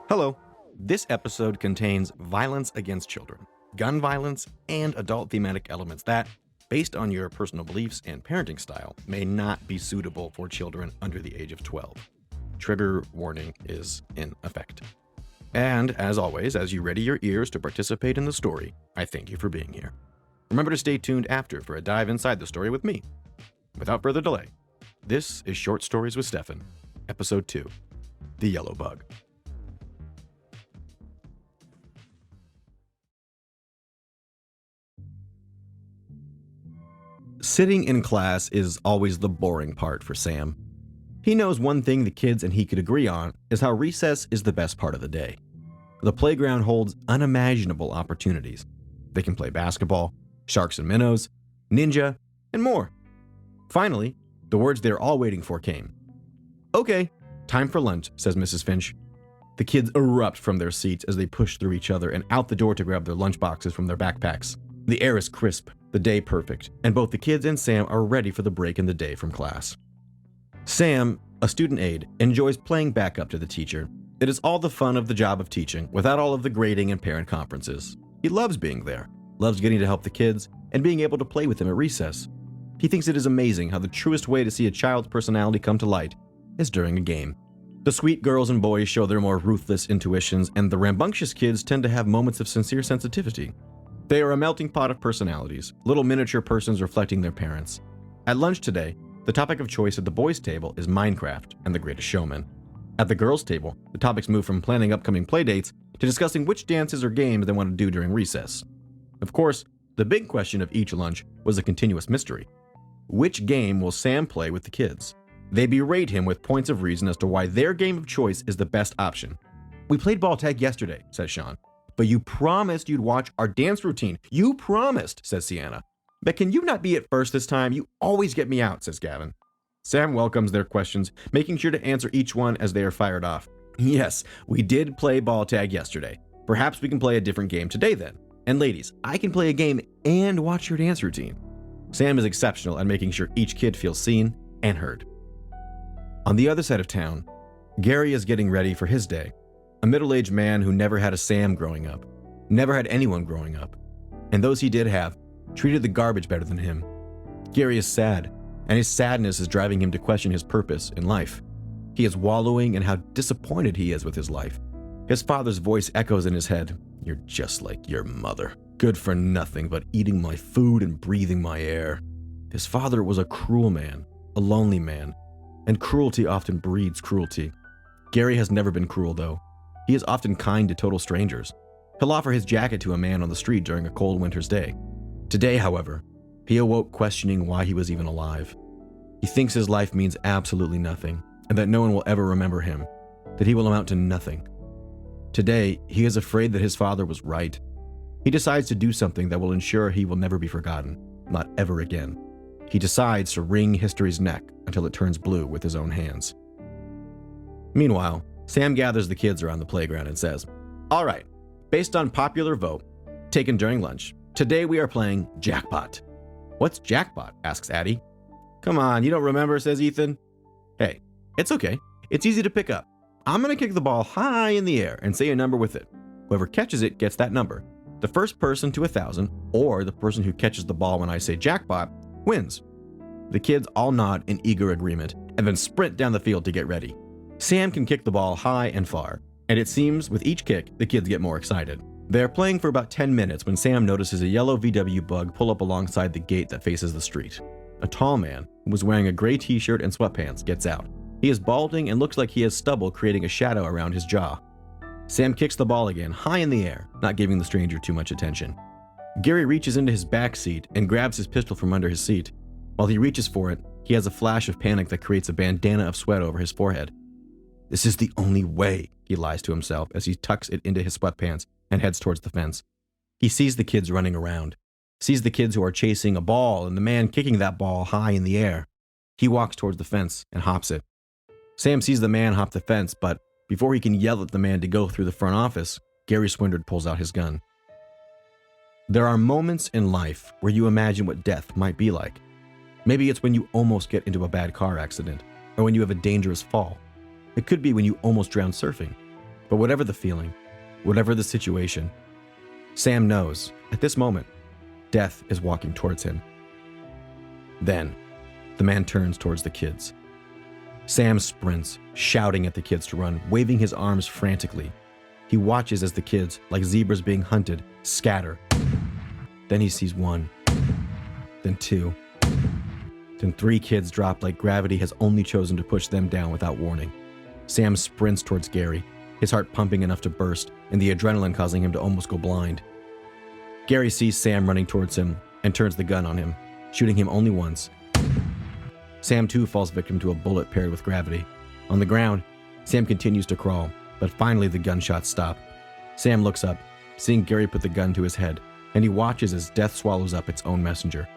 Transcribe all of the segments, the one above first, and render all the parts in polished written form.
Hello. This episode contains violence against children, gun violence, and adult thematic elements that, based on your personal beliefs and parenting style, may not be suitable for children under the age of 12. Trigger warning is in effect. And as always, as you ready your ears to participate in the story, I thank you for being here. Remember to stay tuned after for a dive inside the story with me. Without further delay, this is Short Stories with Stefan, Episode 2, The Yellow Bug. Sitting in class is always the boring part for Sam. He knows one thing the kids and he could agree on is how recess is the best part of the day. The playground holds unimaginable opportunities. They can play basketball, sharks and minnows, ninja, and more. Finally, the words they're all waiting for came. "Okay, time for lunch," says Mrs. Finch. The kids erupt from their seats as they push through each other and out the door to grab their lunch boxes from their backpacks. The air is crisp, the day perfect, and both the kids and Sam are ready for the break in the day from class. Sam, a student aide, enjoys playing backup to the teacher. It is all the fun of the job of teaching, without all of the grading and parent conferences. He loves being there, loves getting to help the kids, and being able to play with them at recess. He thinks it is amazing how the truest way to see a child's personality come to light is during a game. The sweet girls and boys show their more ruthless intuitions, and the rambunctious kids tend to have moments of sincere sensitivity. They are a melting pot of personalities, little miniature persons reflecting their parents. At lunch today, the topic of choice at the boys' table is Minecraft and The Greatest Showman. At the girls' table, the topics move from planning upcoming playdates to discussing which dances or games they want to do during recess. Of course, the big question of each lunch was a continuous mystery. Which game will Sam play with the kids? They berate him with points of reason as to why their game of choice is the best option. "We played ball tag yesterday," says Sean. "But you promised you'd watch our dance routine. You promised," says Sienna. "But can you not be at first this time? You always get me out," says Gavin. Sam welcomes their questions, making sure to answer each one as they are fired off. "Yes, we did play ball tag yesterday. Perhaps we can play a different game today then. And ladies, I can play a game and watch your dance routine." Sam is exceptional at making sure each kid feels seen and heard. On the other side of town, Gary is getting ready for his day. A middle-aged man who never had a Sam growing up, never had anyone growing up, and those he did have treated the garbage better than him. Gary is sad, and his sadness is driving him to question his purpose in life. He is wallowing in how disappointed he is with his life. His father's voice echoes in his head. "You're just like your mother, good for nothing but eating my food and breathing my air." His father was a cruel man, a lonely man, and cruelty often breeds cruelty. Gary has never been cruel, though. He is often kind to total strangers. He'll offer his jacket to a man on the street during a cold winter's day. Today, however, he awoke questioning why he was even alive. He thinks his life means absolutely nothing, and that no one will ever remember him, that he will amount to nothing. Today, he is afraid that his father was right. He decides to do something that will ensure he will never be forgotten, not ever again. He decides to wring history's neck until it turns blue with his own hands. Meanwhile, Sam gathers the kids around the playground and says, "All right, based on popular vote, taken during lunch, today we are playing Jackpot." "What's Jackpot?" asks Addie. "Come on, you don't remember," says Ethan. "Hey, it's okay. It's easy to pick up. I'm going to kick the ball high in the air and say a number with it. Whoever catches it gets that number. The first person to 1,000, or the person who catches the ball when I say jackpot, wins." The kids all nod in eager agreement and then sprint down the field to get ready. Sam can kick the ball high and far, and it seems with each kick, the kids get more excited. They are playing for about 10 minutes when Sam notices a yellow VW bug pull up alongside the gate that faces the street. A tall man, who was wearing a gray t-shirt and sweatpants, gets out. He is balding and looks like he has stubble creating a shadow around his jaw. Sam kicks the ball again, high in the air, not giving the stranger too much attention. Gary reaches into his back seat and grabs his pistol from under his seat. While he reaches for it, he has a flash of panic that creates a bandana of sweat over his forehead. "This is the only way," he lies to himself as he tucks it into his sweatpants and heads towards the fence. He sees the kids running around, sees the kids who are chasing a ball and the man kicking that ball high in the air. He walks towards the fence and hops it. Sam sees the man hop the fence, but before he can yell at the man to go through the front office, Gary Swindard pulls out his gun. There are moments in life where you imagine what death might be like. Maybe it's when you almost get into a bad car accident, or when you have a dangerous fall. It could be when you almost drown surfing. But whatever the feeling, whatever the situation, Sam knows, at this moment, death is walking towards him. Then, the man turns towards the kids. Sam sprints, shouting at the kids to run, waving his arms frantically. He watches as the kids, like zebras being hunted, scatter. Then he sees one, then two, then three kids drop like gravity has only chosen to push them down without warning. Sam sprints towards Gary, his heart pumping enough to burst, and the adrenaline causing him to almost go blind. Gary sees Sam running towards him and turns the gun on him, shooting him only once. Sam too falls victim to a bullet paired with gravity. On the ground, Sam continues to crawl, but finally the gunshots stop. Sam looks up, seeing Gary put the gun to his head, and he watches as death swallows up its own messenger.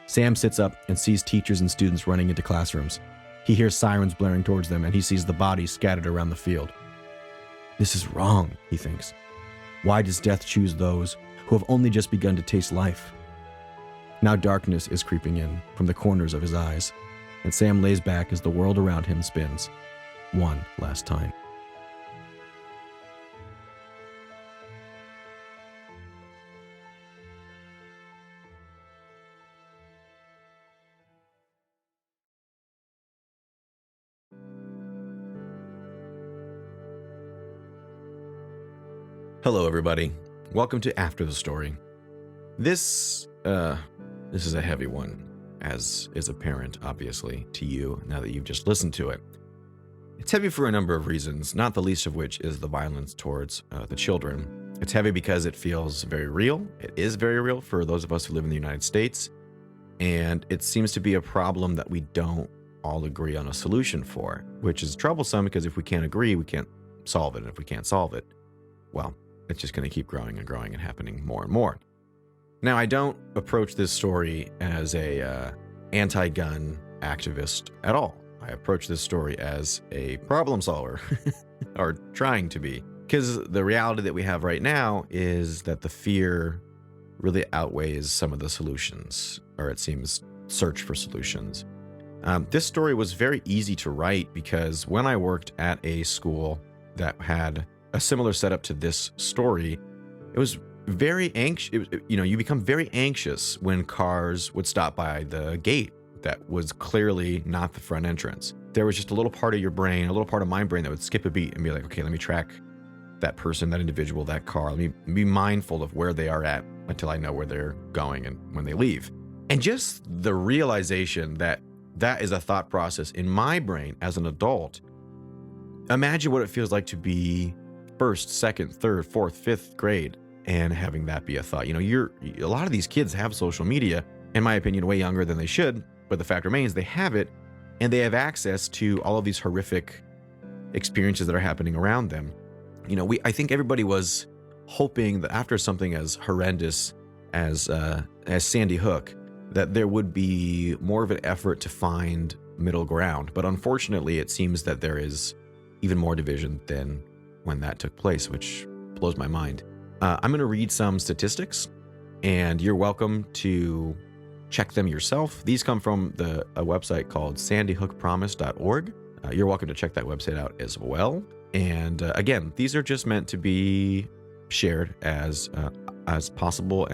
Sam sits up and sees teachers and students running into classrooms. He hears sirens blaring towards them, and he sees the bodies scattered around the field. This is wrong, he thinks. Why does death choose those who have only just begun to taste life? Now darkness is creeping in from the corners of his eyes, and Sam lays back as the world around him spins one last time. Hello, everybody. Welcome to After the Story. This is a heavy one, as is apparent, obviously, to you now that you've just listened to it. It's heavy for a number of reasons, not the least of which is the violence towards the children. It's heavy because it feels very real. It is very real for those of us who live in the United States, and it seems to be a problem that we don't all agree on a solution for, which is troublesome because if we can't agree, we can't solve it, and if we can't solve it, well, it's just going to keep growing and growing and happening more and more. Now, I don't approach this story as a anti-gun activist at all. I approach this story as a problem solver, or trying to be, because the reality that we have right now is that the fear really outweighs some of the solutions, or it seems search for solutions. This story was very easy to write because when I worked at a school that had a similar setup to this story, it was very anxious. You become very anxious when cars would stop by the gate that was clearly not the front entrance. There was just a little part of your brain, a little part of my brain that would skip a beat and be like, okay, let me track that person, that individual, that car. Let me be mindful of where they are at until I know where they're going and when they leave. And just the realization that that is a thought process in my brain as an adult. Imagine what it feels like to be first, second, third, fourth, fifth grade and having that be a thought. A lot of these kids have social media, in my opinion, way younger than they should, but the fact remains they have it and they have access to all of these horrific experiences that are happening around them. I think everybody was hoping that after something as horrendous as Sandy Hook, that there would be more of an effort to find middle ground. But unfortunately, it seems that there is even more division than when that took place, which blows my mind. I'm going to read some statistics, and you're welcome to check them yourself. These come from a website called sandyhookpromise.org. You're welcome to check that website out as well. And again, these are just meant to be shared as possible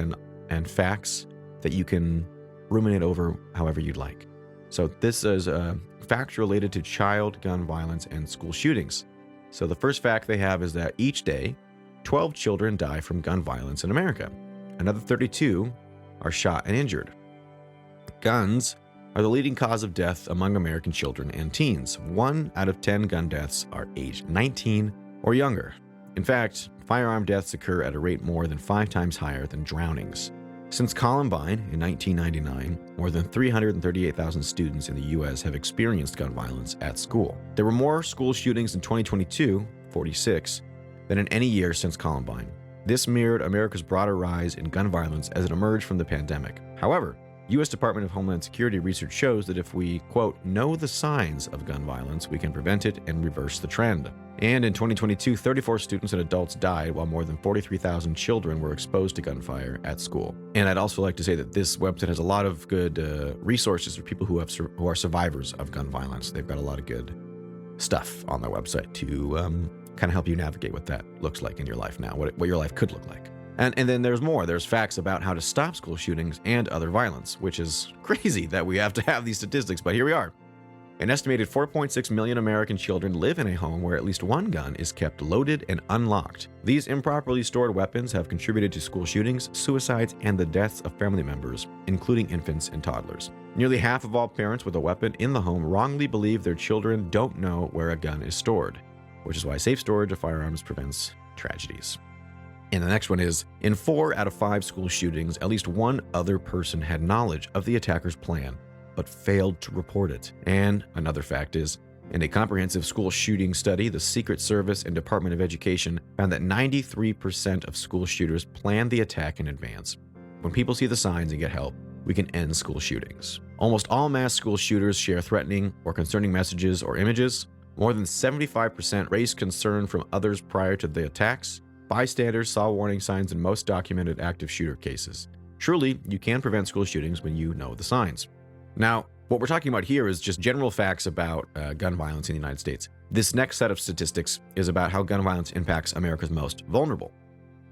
and facts that you can ruminate over however you'd like. So this is facts related to child gun violence and school shootings. So the first fact they have is that each day, 12 children die from gun violence in America. Another 32 are shot and injured. Guns are the leading cause of death among American children and teens. 1 out of 10 gun deaths are aged 19 or younger. In fact, firearm deaths occur at a rate more than 5 times higher than drownings. Since Columbine in 1999, more than 338,000 students in the U.S. have experienced gun violence at school. There were more school shootings in 2022, 46, than in any year since Columbine. This mirrored America's broader rise in gun violence as it emerged from the pandemic. However, U.S. Department of Homeland Security research shows that if we, quote, know the signs of gun violence, we can prevent it and reverse the trend. And in 2022, 34 students and adults died while more than 43,000 children were exposed to gunfire at school. And I'd also like to say that this website has a lot of good resources for people who are survivors of gun violence. They've got a lot of good stuff on their website to kind of help you navigate what that looks like in your life now, what your life could look like. And then there's more. There's facts about how to stop school shootings and other violence, which is crazy that we have to have these statistics, but here we are. An estimated 4.6 million American children live in a home where at least one gun is kept loaded and unlocked. These improperly stored weapons have contributed to school shootings, suicides, and the deaths of family members, including infants and toddlers. Nearly half of all parents with a weapon in the home wrongly believe their children don't know where a gun is stored, which is why safe storage of firearms prevents tragedies. And the next one is, in 4 out of 5 school shootings, at least one other person had knowledge of the attacker's plan, but failed to report it. And another fact is, in a comprehensive school shooting study, the Secret Service and Department of Education found that 93% of school shooters plan the attack in advance. When people see the signs and get help, we can end school shootings. Almost all mass school shooters share threatening or concerning messages or images. More than 75% raised concern from others prior to the attacks. Bystanders saw warning signs in most documented active shooter cases. Truly, you can prevent school shootings when you know the signs. Now, what we're talking about here is just general facts about gun violence in the United States. This next set of statistics is about how gun violence impacts America's most vulnerable.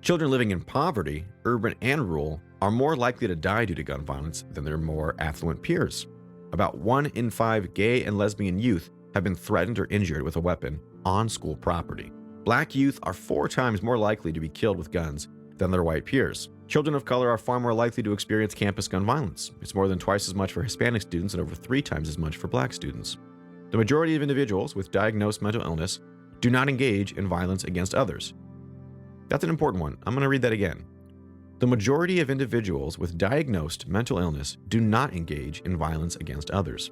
Children living in poverty, urban and rural, are more likely to die due to gun violence than their more affluent peers. About 1 in 5 gay and lesbian youth have been threatened or injured with a weapon on school property. Black youth are 4 times more likely to be killed with guns than their white peers. Children of color are far more likely to experience campus gun violence. It's more than twice as much for Hispanic students and over 3 times as much for black students. The majority of individuals with diagnosed mental illness do not engage in violence against others. That's an important one. I'm going to read that again. The majority of individuals with diagnosed mental illness do not engage in violence against others.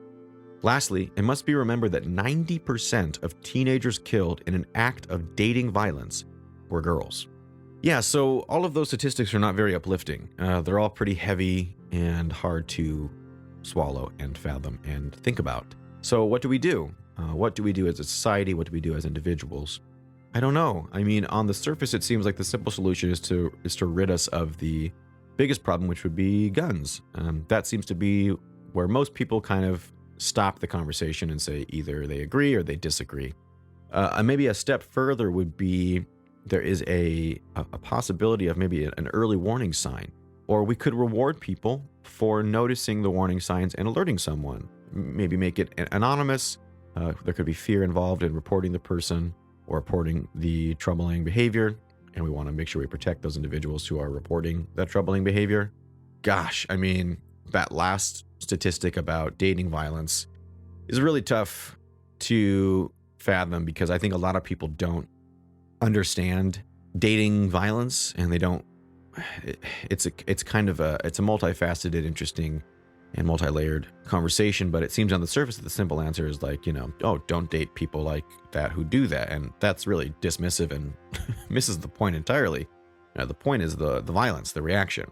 Lastly, it must be remembered that 90% of teenagers killed in an act of dating violence were girls. Yeah, so all of those statistics are not very uplifting. They're all pretty heavy and hard to swallow and fathom and think about. So what do we do? What do we do as a society? What do we do as individuals? I don't know. I mean, on the surface, it seems like the simple solution is to rid us of the biggest problem, which would be guns. That seems to be where most people kind of stop the conversation and say either they agree or they disagree. Maybe a step further would be there is a possibility of maybe an early warning sign, or we could reward people for noticing the warning signs and alerting someone. Maybe make it anonymous. There could be fear involved in reporting the person or reporting the troubling behavior, and we want to make sure we protect those individuals who are reporting that troubling behavior. Gosh, I mean, that last statistic about dating violence is really tough to fathom because I think a lot of people don't understand dating violence, and they don't. It's kind of a multifaceted, interesting, and multi-layered conversation. But it seems on the surface that the simple answer is like, oh, don't date people like that who do that, and that's really dismissive and misses the point entirely. The point is the violence, the reaction,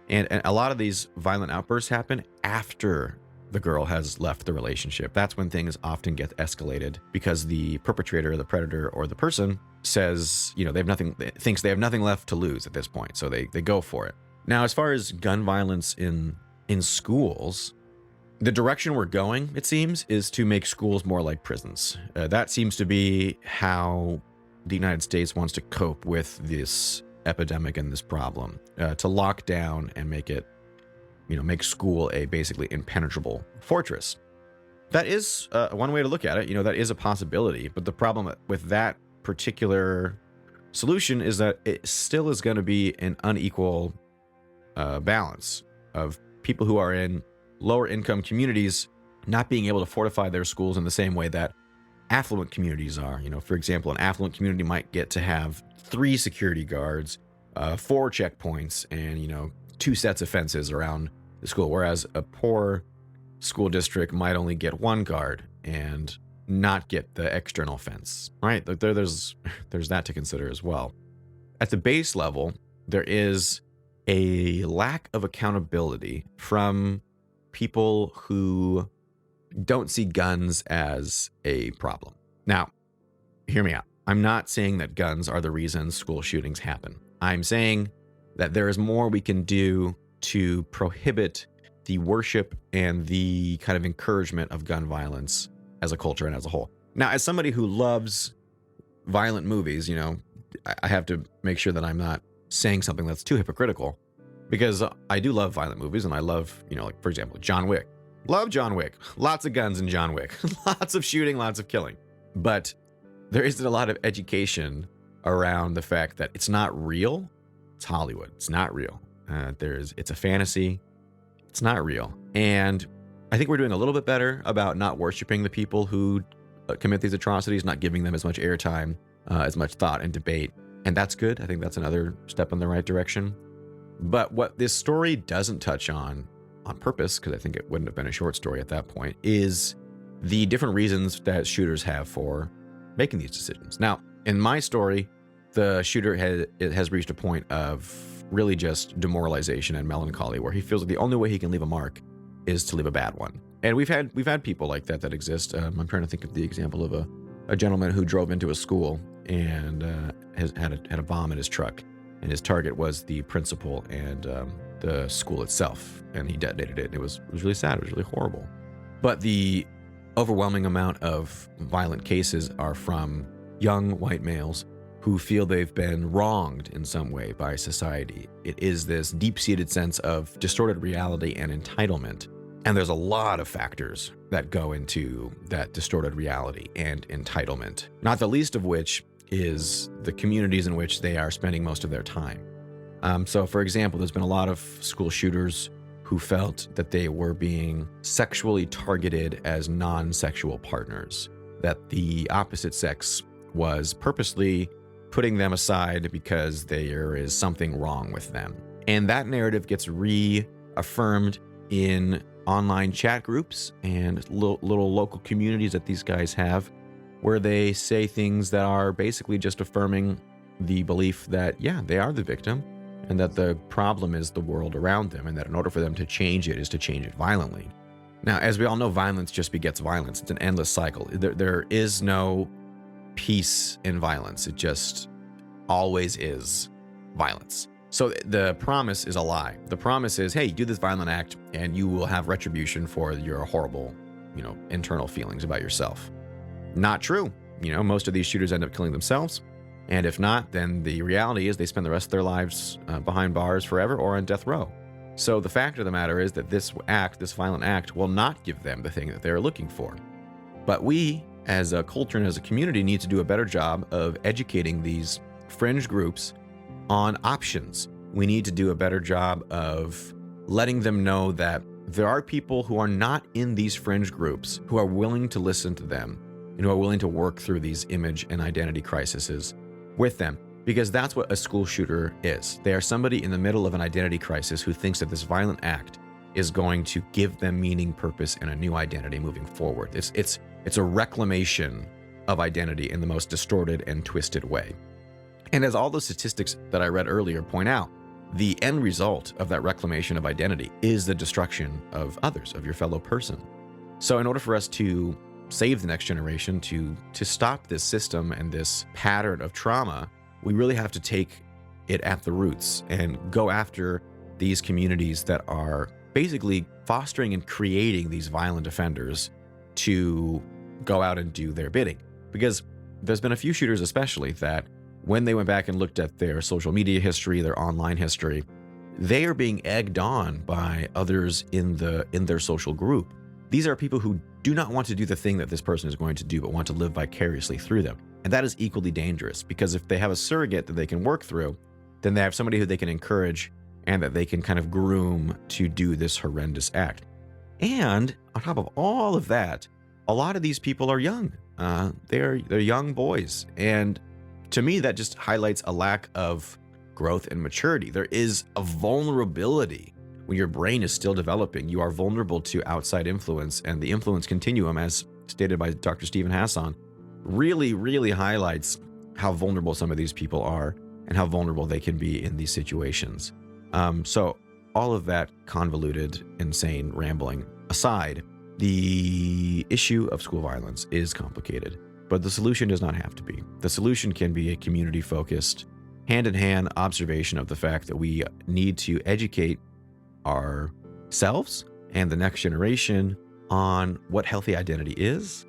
and a lot of these violent outbursts happen after the girl has left the relationship. That's when things often get escalated because the perpetrator, the predator, or the person says, thinks they have nothing left to lose at this point. So they go for it. Now, as far as gun violence in schools, the direction we're going, it seems, is to make schools more like prisons. That seems to be how the United States wants to cope with this epidemic and this problem, to lock down and make it, make school a basically impenetrable fortress. That is one way to look at it. That is a possibility. But the problem with that particular solution is that it still is going to be an unequal balance of people who are in lower income communities not being able to fortify their schools in the same way that affluent communities are. For example, an affluent community might get to have 3 security guards, 4 checkpoints, and 2 sets of fences around the school, whereas a poor school district might only get 1 guard and not get the external fence, right? There's that to consider as well. At the base level, there is a lack of accountability from people who don't see guns as a problem. Now, hear me out. I'm not saying that guns are the reason school shootings happen. I'm saying that there is more we can do to prohibit the worship and the kind of encouragement of gun violence as a culture and as a whole. Now, as somebody who loves violent movies, I have to make sure that I'm not saying something that's too hypocritical, because I do love violent movies, and I love, like, for example, John Wick. Love John Wick. Lots of guns in John Wick. Lots of shooting, lots of killing. But there isn't a lot of education around the fact that it's not real. It's Hollywood. It's not real. It's a fantasy. It's not real. And I think we're doing a little bit better about not worshiping the people who commit these atrocities, not giving them as much airtime, as much thought and debate. And that's good. I think that's another step in the right direction. But what this story doesn't touch on purpose, because I think it wouldn't have been a short story at that point, is the different reasons that shooters have for making these decisions. Now, in my story, the shooter has reached a point of really just demoralization and melancholy, where he feels that the only way he can leave a mark is to leave a bad one. And we've had people like that exist. I'm trying to think of the example of a gentleman who drove into a school and had a bomb in his truck, and his target was the principal and the school itself, and he detonated it. It was really sad. It was really horrible. But the overwhelming amount of violent cases are from young white males who feel they've been wronged in some way by society. It is this deep-seated sense of distorted reality and entitlement. And there's a lot of factors that go into that distorted reality and entitlement, not the least of which is the communities in which they are spending most of their time. So, for example, there's been a lot of school shooters who felt that they were being sexually targeted as non-sexual partners, that the opposite sex was purposely putting them aside because there is something wrong with them. And that narrative gets reaffirmed in online chat groups and little local communities that these guys have, where they say things that are basically just affirming the belief that, yeah, they are the victim, and that the problem is the world around them, and that in order for them to change it is to change it violently. Now, as we all know, violence just begets violence. It's an endless cycle. There is no peace in violence. It just always is violence. So the promise is a lie. The promise is, hey, do this violent act and you will have retribution for your horrible, internal feelings about yourself. Not true. Most of these shooters end up killing themselves. And if not, then the reality is they spend the rest of their lives behind bars forever or on death row. So the fact of the matter is that this violent act, will not give them the thing that they're looking for. But we, as a culture and as a community, need to do a better job of educating these fringe groups on options. We need to do a better job of letting them know that there are people who are not in these fringe groups who are willing to listen to them and who are willing to work through these image and identity crises with them, because that's what a school shooter is. They are somebody in the middle of an identity crisis who thinks that this violent act is going to give them meaning, purpose, and a new identity moving forward. It's a reclamation of identity in the most distorted and twisted way. And as all the statistics that I read earlier point out, the end result of that reclamation of identity is the destruction of others, of your fellow person. So in order for us to save the next generation, to stop this system and this pattern of trauma, we really have to take it at the roots and go after these communities that are basically fostering and creating these violent offenders to go out and do their bidding. Because there's been a few shooters especially that when they went back and looked at their social media history, their online history, they are being egged on by others in their social group. These are people who do not want to do the thing that this person is going to do, but want to live vicariously through them. And that is equally dangerous, because if they have a surrogate that they can work through, then they have somebody who they can encourage and that they can kind of groom to do this horrendous act. And on top of all of that, a lot of these people are young. They're young boys. And to me, that just highlights a lack of growth and maturity. There is a vulnerability when your brain is still developing. You are vulnerable to outside influence, and the influence continuum, as stated by Dr. Stephen Hassan, really, really highlights how vulnerable some of these people are and how vulnerable they can be in these situations. So all of that convoluted, insane rambling aside, the issue of school violence is complicated, but the solution does not have to be. The solution can be a community-focused, hand-in-hand observation of the fact that we need to educate ourselves and the next generation on what healthy identity is,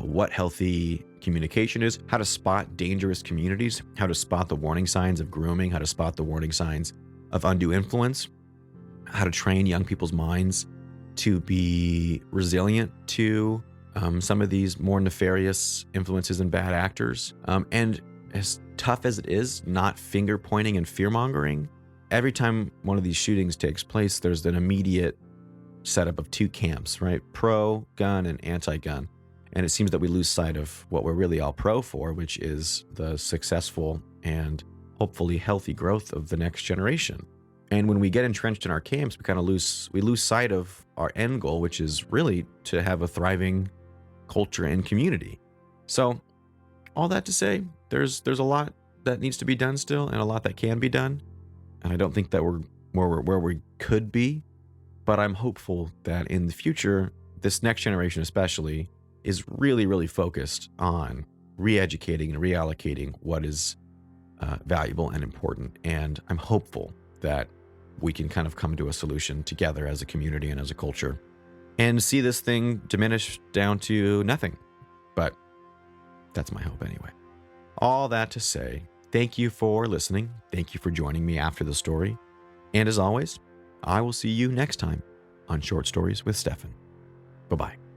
what healthy communication is, how to spot dangerous communities, how to spot the warning signs of grooming, how to spot the warning signs of undue influence, how to train young people's minds to be resilient to some of these more nefarious influences and bad actors. And as tough as it is, not finger pointing and fear mongering, every time one of these shootings takes place, there's an immediate setup of two camps, right? Pro-gun and anti-gun. And it seems that we lose sight of what we're really all pro for, which is the successful and hopefully healthy growth of the next generation. And when we get entrenched in our camps, we lose sight of our end goal, which is really to have a thriving culture and community. So all that to say, there's a lot that needs to be done still, and a lot that can be done. And I don't think that we're where we could be, but I'm hopeful that in the future, this next generation especially is really, really focused on re-educating and reallocating what is valuable and important. And I'm hopeful that we can kind of come to a solution together as a community and as a culture and see this thing diminish down to nothing. But that's my hope anyway. All that to say, thank you for listening. Thank you for joining me after the story. And as always, I will see you next time on Short Stories with Stefan. Bye-bye.